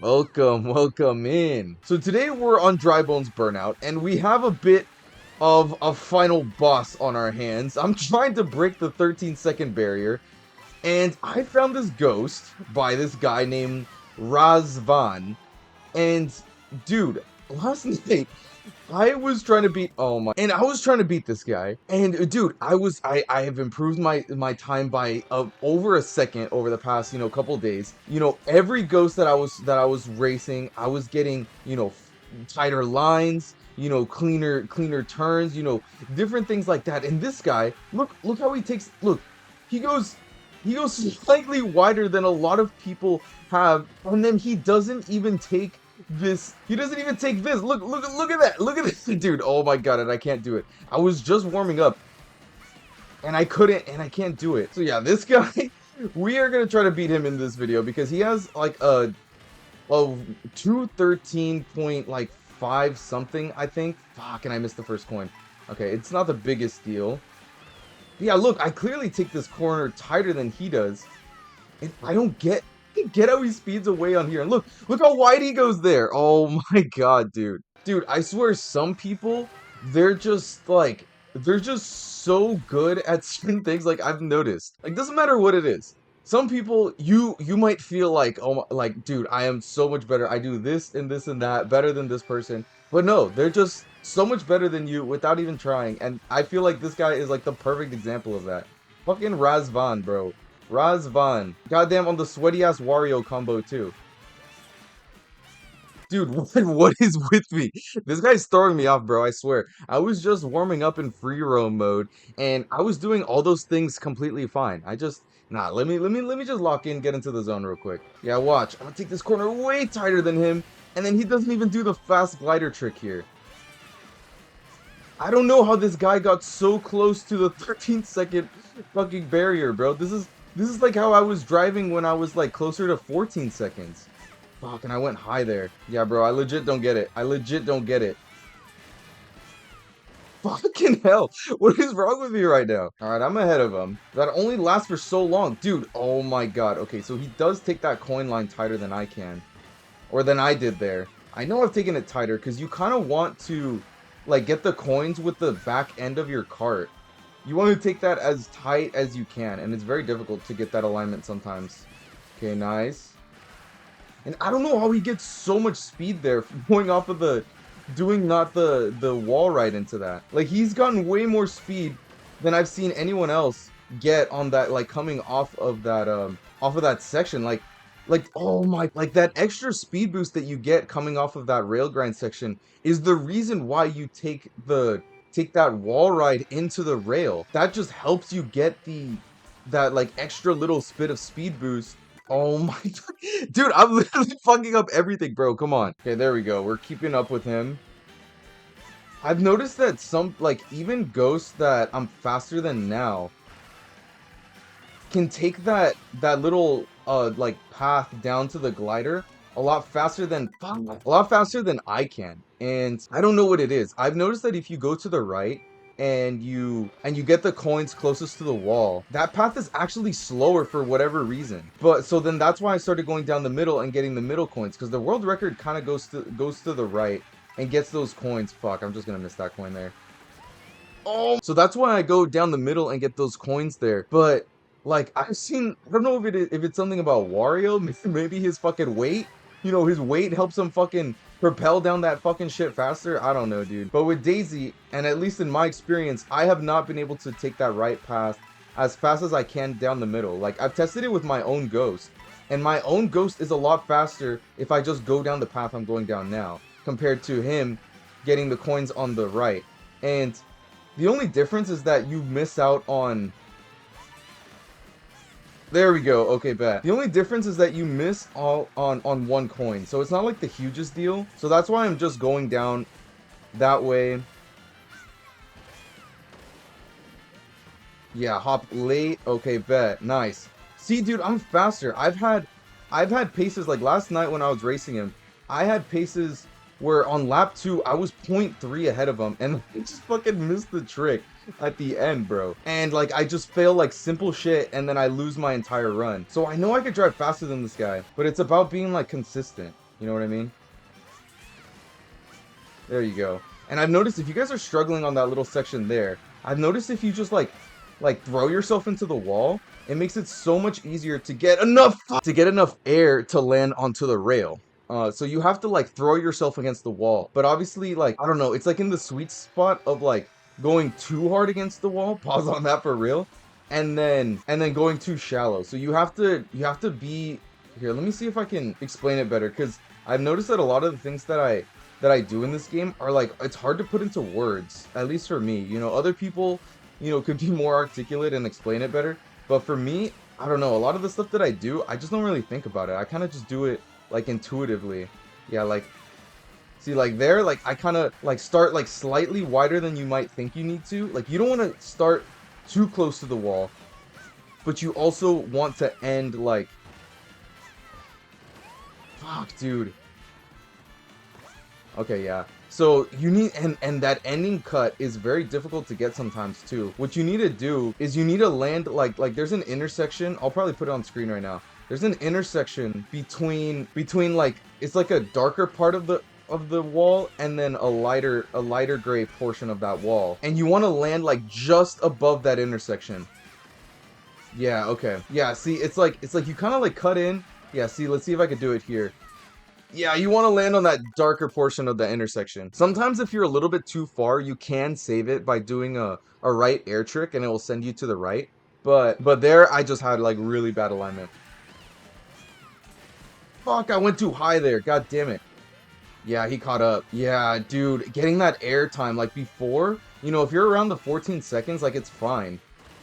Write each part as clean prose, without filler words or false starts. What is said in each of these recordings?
Welcome in. So today we're on Dry Bones Burnout, and we have a bit of a final boss on our hands. I'm trying to break the 13-second barrier, and I found this ghost by this guy named Razvan. And dude, last night I was trying to beat I was trying to beat this guy. And dude, I have improved my time by over a second over the past, couple days. Every ghost that I was racing, I was getting, tighter lines, cleaner turns, different things like that. And this guy, look how he takes look. He goes he goes slightly wider than a lot of people have, and then he doesn't even take this. He doesn't even take this. Look at that. Look at this, dude. Oh my god, and I can't do it. I was just warming up, and I couldn't, and I can't do it. So yeah, this guy, we are gonna try to beat him in this video because he has like a 213 point like 5 something, I think. Fuck, and I missed the first coin. Okay, it's not the biggest deal. Yeah, look, I clearly take this corner tighter than he does. And I don't get how he speeds away on here. And look how wide he goes there. Oh my god, dude. Dude, I swear some people, they're just so good at certain things, like I've noticed. Like, doesn't matter what it is. Some people, you might feel like, oh my, like, dude, I am so much better. I do this and that better than this person. But no, they're just so much better than you without even trying. And I feel like this guy is like the perfect example of that. Fucking Razvan, bro. Razvan. Goddamn on the sweaty ass Wario combo too. Dude, what is with me? This guy's throwing me off, bro, I swear. I was just warming up in free roam mode, and I was doing all those things completely fine. Let me just lock in, get into the zone real quick. Yeah, watch. I'm gonna take this corner way tighter than him, and then he doesn't even do the fast glider trick here. I don't know how this guy got so close to the 13-second fucking barrier, bro. This is like how I was driving when I was like closer to 14 seconds. Fuck, and I went high there. Yeah, bro, I legit don't get it. I legit don't get it. Fucking hell. What is wrong with me right now? Alright, I'm ahead of him. That only lasts for so long. Dude, oh my god. Okay, so he does take that coin line tighter than I can. Or than I did there. I know I've taken it tighter because you kind of want to, like, get the coins with the back end of your cart. You want to take that as tight as you can, and it's very difficult to get that alignment sometimes. Okay, nice. And I don't know how he gets so much speed there going off of doing not the wall right into that. Like, he's gotten way more speed than I've seen anyone else get on that, like, coming off of that section. Oh my, like that extra speed boost that you get coming off of that rail grind section is the reason why you take that wall ride into the rail. That just helps you get that like extra little bit of speed boost. Oh my god. Dude, I'm literally fucking up everything, bro. Come on. Okay, there we go. We're keeping up with him. I've noticed that some, like, even ghosts that I'm faster than now can take that little like path down to the glider a lot faster than I can. And I don't know what it is. I've noticed that if you go to the right and you get the coins closest to the wall, that path is actually slower for whatever reason. But so then that's why I started going down the middle and getting the middle coins, because the world record kind of goes to the right and gets those coins. Fuck, I'm just gonna miss that coin there. Oh, so that's why I go down the middle and get those coins there. But like, I don't know if it's something about Wario, maybe his fucking weight. His weight helps him fucking propel down that fucking shit faster. I don't know, dude. But with Daisy, and at least in my experience, I have not been able to take that right path as fast as I can down the middle. Like, I've tested it with my own ghost, and my own ghost is a lot faster if I just go down the path I'm going down now, compared to him getting the coins on the right. And the only difference is that you miss out on... There we go. Okay, bet. The only difference is that you miss all on one coin. So it's not like the hugest deal. So that's why I'm just going down that way. Yeah, hop late. Okay, bet. Nice. See, dude, I'm faster. I've had paces like last night when I was racing him. I had paces where on lap 2 I was 0.3 ahead of him, and I just fucking missed the trick at the end, bro. And like, I just fail like simple shit, and then I lose my entire run. So I know I could drive faster than this guy, but it's about being like consistent. You know what I mean? There you go. And I've noticed if you guys are struggling on that little section there, I've noticed if you just like throw yourself into the wall, it makes it so much easier to get enough air to land onto the rail. So you have to like throw yourself against the wall. But obviously, like, I don't know, it's like in the sweet spot of like going too hard against the wall, pause on that for real, and then going too shallow. So you have to be here, let me see if I can explain it better, because I've noticed that a lot of the things that I do in this game are like, it's hard to put into words, at least for me. You know, other people, you know, could be more articulate and explain it better. But for me, I don't know, a lot of the stuff that I do, I just don't really think about it. I kind of just do it like intuitively. Yeah, like, see, like there, like I kind of like start like slightly wider than you might think you need to. Like, you don't want to start too close to the wall, but you also want to end like, fuck, dude. Okay, yeah. So you need, and that ending cut is very difficult to get sometimes too. What you need to do is you need to land like there's an intersection. I'll probably put it on screen right now. There's an intersection between like, it's like a darker part of the wall and then a lighter gray portion of that wall. And you want to land like just above that intersection. Yeah, okay. Yeah, see, it's like you kind of like cut in. Yeah, see, let's see if I could do it here. Yeah, you want to land on that darker portion of the intersection. Sometimes if you're a little bit too far, you can save it by doing a right air trick and it will send you to the right. But there I just had like really bad alignment. Fuck, I went too high there. God damn it. Yeah, he caught up. Yeah, dude, getting that air time like before, you know, if you're around the 14 seconds, like it's fine.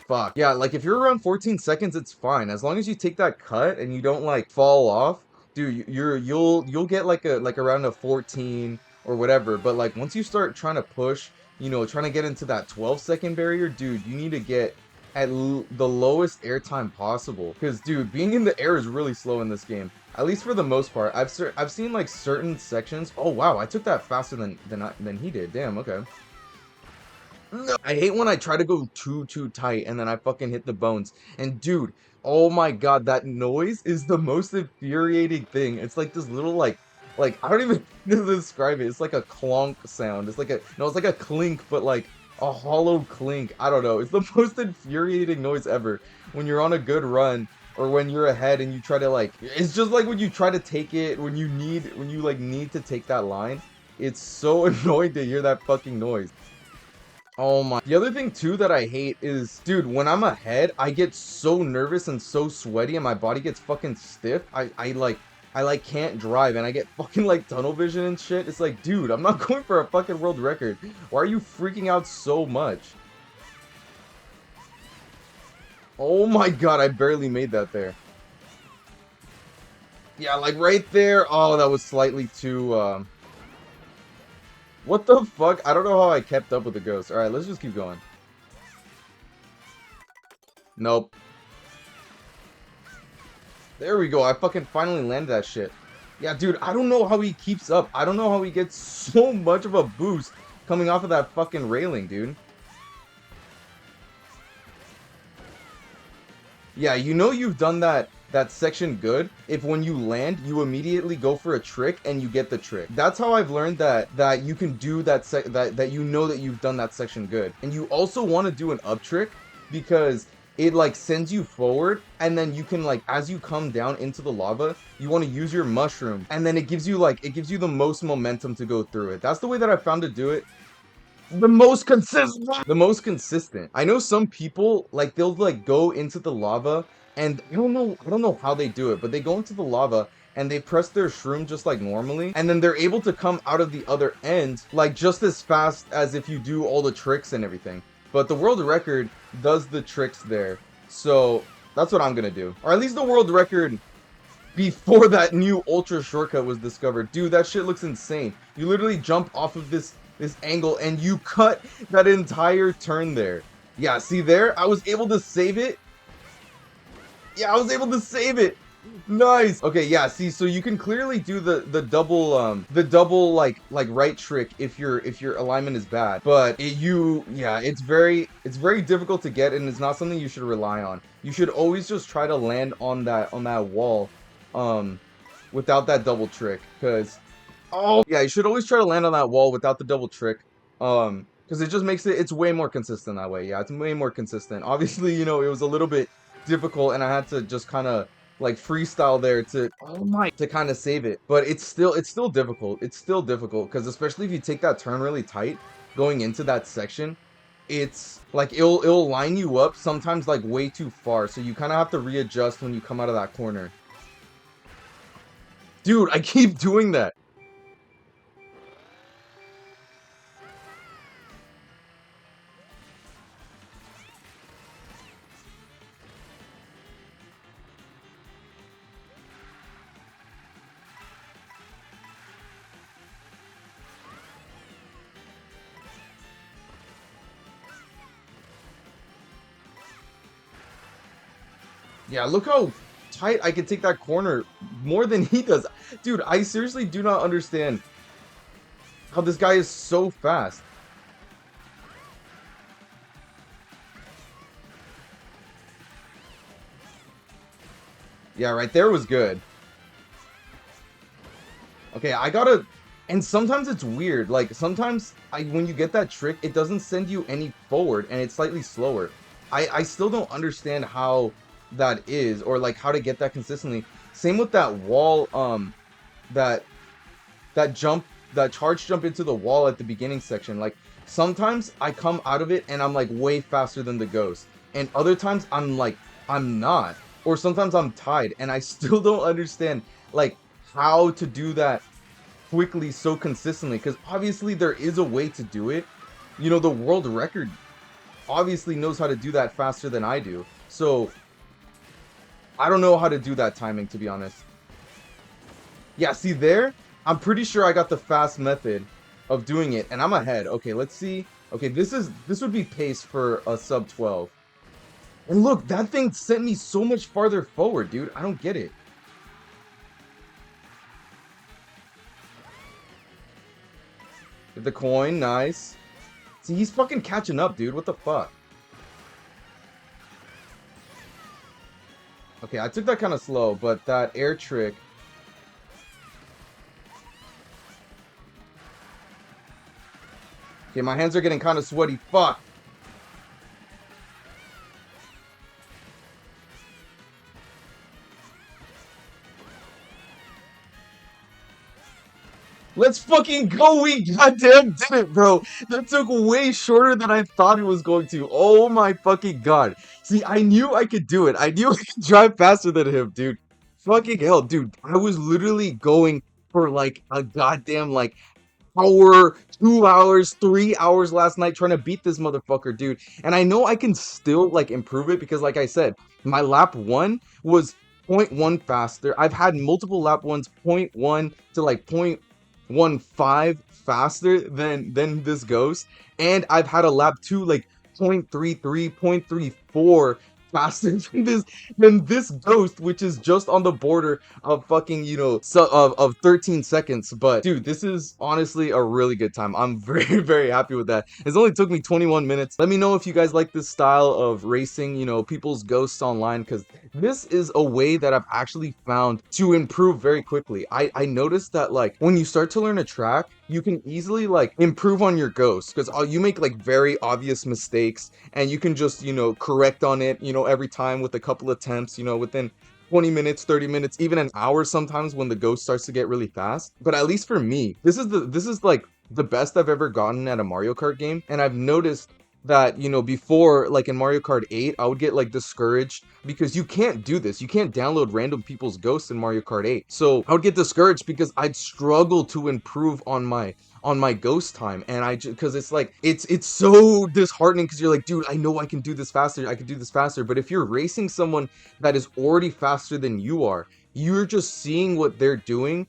Fuck. Yeah, like if you're around 14 seconds, it's fine. As long as you take that cut and you don't like fall off, dude, you'll get like around a 14 or whatever. But like once you start trying to push, you know, trying to get into that 12-second barrier, dude, you need to get at the lowest airtime possible. Because, dude, being in the air is really slow in this game. At least for the most part. I've seen like certain sections. Oh wow, I took that faster than he did. Damn. Okay. No. I hate when I try to go too tight and then I fucking hit the bones. And dude, oh my god, that noise is the most infuriating thing. It's like this little like I don't even know to describe it. It's like a clonk sound. It's like a no, it's like a clink, but like a hollow clink. I don't know. It's the most infuriating noise ever when you're on a good run or when you're ahead and you try to like, it's just like when you try to take it when you like need to take that line. It's so annoying to hear that fucking noise. Oh my. The other thing too that I hate is, dude, when I'm ahead, I get so nervous and so sweaty and my body gets fucking stiff. I can't drive and I get fucking like tunnel vision and shit. It's like, dude, I'm not going for a fucking world record. Why are you freaking out so much? Oh my god, I barely made that there. Yeah, like right there. Oh, that was slightly too, what the fuck? I don't know how I kept up with the ghost. Alright, let's just keep going. Nope. There we go. I fucking finally landed that shit. Yeah, dude, I don't know how he keeps up. I don't know how he gets so much of a boost coming off of that fucking railing, dude. Yeah, you know you've done that section good if when you land you immediately go for a trick and you get the trick. That's how I've learned that you can do that you know that you've done that section good. And you also want to do an up trick because it like sends you forward and then you can like, as you come down into the lava, you want to use your mushroom and then it gives you the most momentum to go through it. That's the way that I found to do it. The most consistent. The most consistent. I know some people like they'll like go into the lava and I don't know how they do it, but they go into the lava and they press their shroom just like normally and then they're able to come out of the other end like just as fast as if you do all the tricks and everything. But the world record does the tricks there. So that's what I'm gonna do. Or at least the world record before that new ultra shortcut was discovered. Dude, that shit looks insane. You literally jump off of this angle and you cut that entire turn there. Yeah, see there? I was able to save it. Yeah, I was able to save it. Nice. Okay, yeah, see, so you can clearly do the double like right trick if your alignment is bad. But it's very difficult to get and it's not something you should rely on. You should always just try to land on that wall without that double trick, because oh yeah, you should always try to land on that wall without the double trick. Because it just makes it's way more consistent that way. Yeah, it's way more consistent. Obviously, you know, it was a little bit difficult and I had to just kind of like freestyle there to to kind of save it. But it's still difficult. It's still difficult because especially if you take that turn really tight going into that section, it's like it'll line you up sometimes like way too far. So you kind of have to readjust when you come out of that corner. Dude, I keep doing that. Yeah, look how tight I can take that corner more than he does. Dude, I seriously do not understand how this guy is so fast. Yeah, right there was good. Okay, I gotta... And sometimes it's weird. Like, sometimes when you get that trick, it doesn't send you any forward, and it's slightly slower. I still don't understand how that is, or, like, how to get that consistently. Same with that wall, that jump, that charge jump into the wall at the beginning section. Like, sometimes I come out of it, and I'm, like, way faster than the ghost. And other times, I'm, like, I'm not. Or sometimes I'm tied, and I still don't understand, like, how to do that quickly so consistently, because obviously there is a way to do it. You know, the world record obviously knows how to do that faster than I do. So I don't know how to do that timing, to be honest. Yeah, see there? I'm pretty sure I got the fast method of doing it, and I'm ahead. Okay, let's see. Okay, this would be pace for a sub 12. And look, that thing sent me so much farther forward, dude. I don't get it. Get the coin, nice. See, he's fucking catching up, dude. What the fuck? Okay, I took that kind of slow, but that air trick... Okay, my hands are getting kind of sweaty. Fuck. Let's fucking go! We goddamn did it, bro! That took way shorter than I thought it was going to. Oh my fucking god. See, I knew I could do it. I knew I could drive faster than him, dude. Fucking hell, dude. I was literally going for like a goddamn like hour, 2 hours, 3 hours last night trying to beat this motherfucker, dude. And I know I can still like improve it because like I said, my lap 1 was 0.1 faster. I've had multiple lap 1s 0.1 to like 0.15 faster than this ghost, and I've had a lap 2 like 0.33, 0.34 faster than this ghost, which is just on the border of fucking, you know, so of 13 seconds. But dude, this is honestly a really good time. I'm very, very happy with that. It's only took me 21 minutes. Let me know if you guys like this style of racing, you know, people's ghosts online, because this is a way that I've actually found to improve very quickly. I noticed that like when you start to learn a track, you can easily like improve on your ghosts, because you make like very obvious mistakes and you can just, you know, correct on it, you know, every time with a couple attempts, you know, within 20 minutes, 30 minutes, even an hour sometimes when the ghost starts to get really fast. But at least for me, this is like the best I've ever gotten at a Mario Kart game. And I've noticed that, you know, before, like in Mario Kart 8, I would get like discouraged because you can't do this. You can't download random people's ghosts in Mario Kart 8. So I would get discouraged because I'd struggle to improve on my ghost time, and I just, because it's like it's so disheartening, because you're like, dude, I know I can do this faster, I can do this faster. But if you're racing someone that is already faster than you are, you're just seeing what they're doing,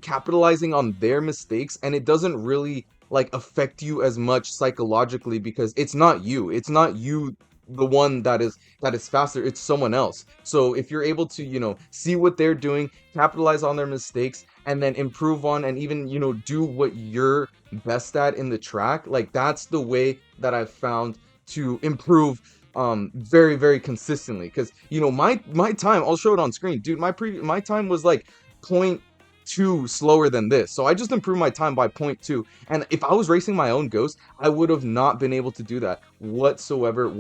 capitalizing on their mistakes, and it doesn't really like affect you as much psychologically, because it's not you the one that is faster, it's someone else. So if you're able to, you know, see what they're doing, capitalize on their mistakes, and then improve on, and even, you know, do what you're best at in the track, like that's the way that I've found to improve very, very consistently. Because, you know, my time, I'll show it on screen, dude. My time was like 0.2 slower than this. So I just improved my time by 0.2. And if I was racing my own Ghost, I would have not been able to do that whatsoever.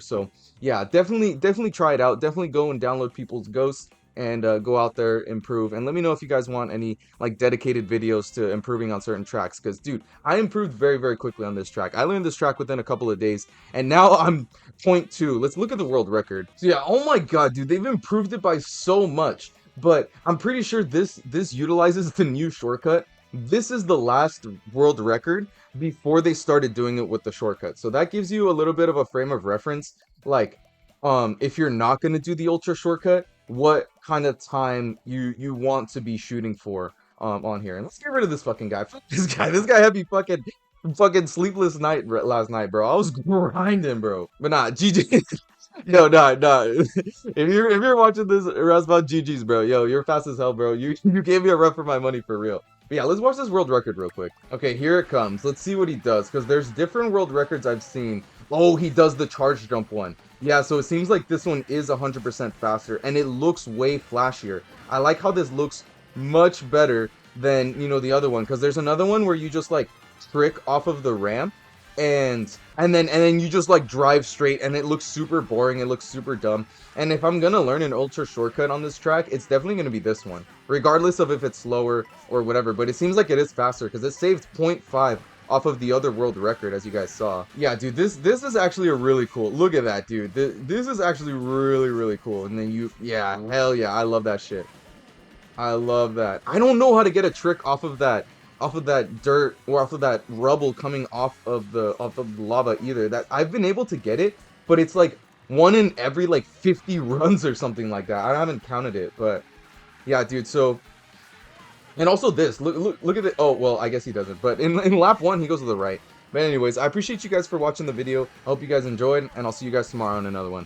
So yeah, definitely try it out. Definitely go and download people's Ghosts and go out there, improve, and let me know if you guys want any like dedicated videos to improving on certain tracks, because dude, I improved very quickly on this track. I learned this track within a couple of days, and now I'm 0.2. Let's look at the world record. So yeah, oh my god, dude, they've improved it by so much, but I'm pretty sure this utilizes the new shortcut. This is the last world record before they started doing it with the shortcut, so that gives you a little bit of a frame of reference, like if you're not going to do the ultra shortcut, what kind of time you want to be shooting for on here. And let's get rid of this fucking guy. Fuck this guy. This guy had me fucking sleepless night last night, bro. I was grinding, bro. But nah, GG. Yo, nah. If you're watching this, Rasbot, GG's, bro. Yo, you're fast as hell, bro. You gave me a run for my money for real. But yeah, let's watch this world record real quick. Okay, here it comes. Let's see what he does, because there's different world records I've seen. Oh, he does the charge jump one. Yeah, so it seems like this one is 100% faster, and it looks way flashier. I like how this looks much better than, you know, the other one, because there's another one where you just, like, trick off of the ramp, and then you just, like, drive straight, and it looks super boring, it looks super dumb. And if I'm gonna learn an ultra shortcut on this track, it's definitely gonna be this one, regardless of if it's slower or whatever, but it seems like it is faster, because it saved 0.5 off of the other world record, as you guys saw. Yeah, dude, this is actually a really cool. Look at that, dude. This is actually really cool. And then yeah, hell yeah, I love that shit. I love that. I don't know how to get a trick off of that dirt or off of that rubble coming off of the lava either. That I've been able to get it, but it's like one in every like 50 runs or something like that. I haven't counted it, but yeah, dude. So. And also this, look at it. Oh, well, I guess he doesn't. But in lap 1, he goes to the right. But anyways, I appreciate you guys for watching the video. I hope you guys enjoyed, and I'll see you guys tomorrow on another one.